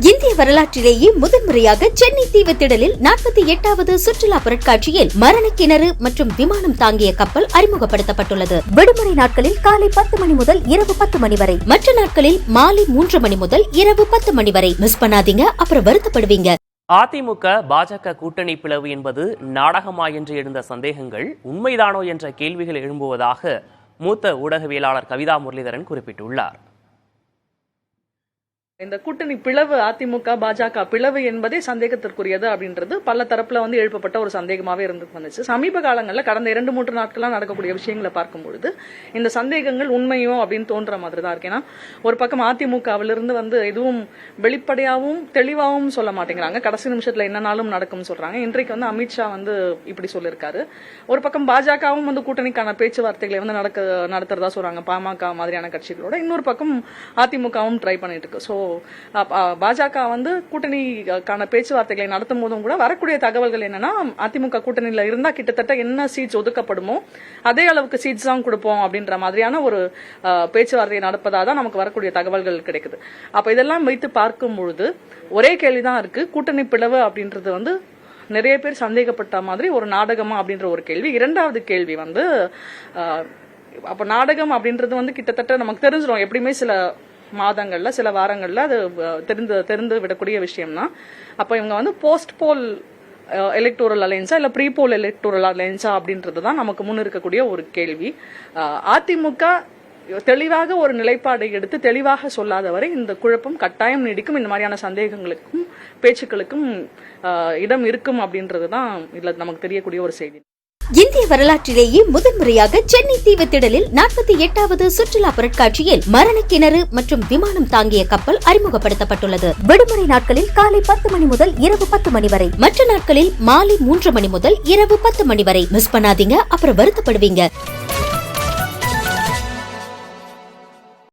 இந்திய வரலாற்றிலேயே முதன்முறையாக சென்னை தீவுத்திடலில் 48வது சுற்றுலா பொருட்காட்சியில் மரண கிணறு மற்றும் விமானம் தாங்கிய கப்பல் அறிமுகப்படுத்தப்பட்டுள்ளது. விடுமுறை நாட்களில் காலை 10 மணி முதல் இரவு 10 மணி வரை, மற்ற நாட்களில் மாலை 3 மணி முதல் இரவு 10 மணி வரை. மிஸ் பண்ணாதீங்க, அப்புறம் வருத்தப்படுவீங்க. அதிமுக பாஜக கூட்டணி பிளவு என்பது நாடகமா என்று எழுந்த சந்தேகங்கள் உண்மைதானோ என்ற கேள்விகள் எழும்புவதாக மூத்த ஊடகவியலாளர் கவிதா முரளிதரன் குறிப்பிட்டுள்ளார். இந்த கூட்டணி பிளவு, அதிமுக பாஜக பிளவு என்பதே சந்தேகத்திற்குரியது அப்படின்றது பல தரப்புல எழுப்பப்பட்ட ஒரு சந்தேகமாவே வந்துச்சு. சமீப காலங்களில் கடந்த 2-3 நாட்களாக நடக்கக்கூடிய விஷயங்களை பார்க்கும்பொழுது இந்த சந்தேகங்கள் உண்மையோ அப்படின்னு தோன்ற மாதிரி தான் இருக்கு. ஏன்னா ஒரு பக்கம் அதிமுகவிலிருந்து எதுவும் வெளிப்படையாகவும் தெளிவாகவும் சொல்ல மாட்டேங்கிறாங்க. கடைசி நிமிஷத்துல என்னன்னாலும் நடக்கும் சொல்றாங்க. இன்றைக்கு அமித்ஷா இப்படி சொல்லியிருக்காரு. ஒரு பக்கம் பாஜகவும் கூட்டணிக்கான பேச்சுவார்த்தைகளை நடத்துறதா சொல்றாங்க, பாமக மாதிரியான கட்சிகளோட. இன்னொரு பக்கம் அதிமுகவும் ட்ரை பண்ணிட்டு இருக்கு. ஸோ பாஜக கூட்டணிக்கான பேச்சுவார்த்தைகளை நடத்தும் போதும் கூட வரக்கூடிய தகவல்கள் என்னன்னா, அதிமுக கூட்டணியில இருந்தா கிட்டத்தட்ட என்ன சீட்ஸ் ஒதுக்கப்படுமோ அதே அளவுக்கு சீட்ஸ் தான் கொடுப்போம் அப்படின்ற மாதிரியான ஒரு பேச்சுவார்த்தையை நடப்பதா தான் நமக்கு வரக்கூடிய தகவல்கள் கிடைக்குது. அப்ப இதெல்லாம் வைத்து பார்க்கும் பொழுது ஒரே கேள்விதான் இருக்கு, கூட்டணி பிளவு அப்படின்றது நிறைய பேர் சந்தேகப்பட்ட மாதிரி ஒரு நாடகமா அப்படின்ற ஒரு கேள்வி. இரண்டாவது கேள்வி அப்ப நாடகம் அப்படின்றது கிட்டத்தட்ட நமக்கு தெரிஞ்சிடும். எப்படியுமே சில மாதங்கள்ல சில வாரங்கள்ல அது தெரிந்து விடக்கூடிய விஷயம்னா, அப்ப இவங்க போஸ்ட் போல் எலக்டோரல் அலையன்ஸா இல்ல ப்ரீ போல் எலக்டோரல் அலையன்ஸா அப்படின்றதுதான் நமக்கு முன் இருக்கக்கூடிய ஒரு கேள்வி. அதிமுக தெளிவாக ஒரு நிலைப்பாடை எடுத்து தெளிவாக சொல்லாத வரை இந்த குழப்பம் கட்டாயம் நீடிக்கும். இந்த மாதிரியான சந்தேகங்களுக்கும் பேச்சுக்களுக்கும் இடம் இருக்கும் அப்படின்றதுதான் இதுல நமக்கு தெரியக்கூடிய ஒரு செய்தி. இந்திய வரலாற்றிலேயே முதன்முறையாக சென்னை தீவுத்திடலில் 48வது சுற்றுலா பொருட்காட்சியில் மரண கிணறு மற்றும் விமானம் தாங்கிய கப்பல் அறிமுகப்படுத்தப்பட்டுள்ளது. விடுமுறை நாட்களில் காலை 10 மணி முதல் இரவு 10 மணி வரை, மற்ற நாட்களில் மாலை 3 மணி முதல் இரவு 10 மணி வரை. மிஸ் பண்ணாதீங்க, அப்புறம் வருத்தப்படுவீங்க.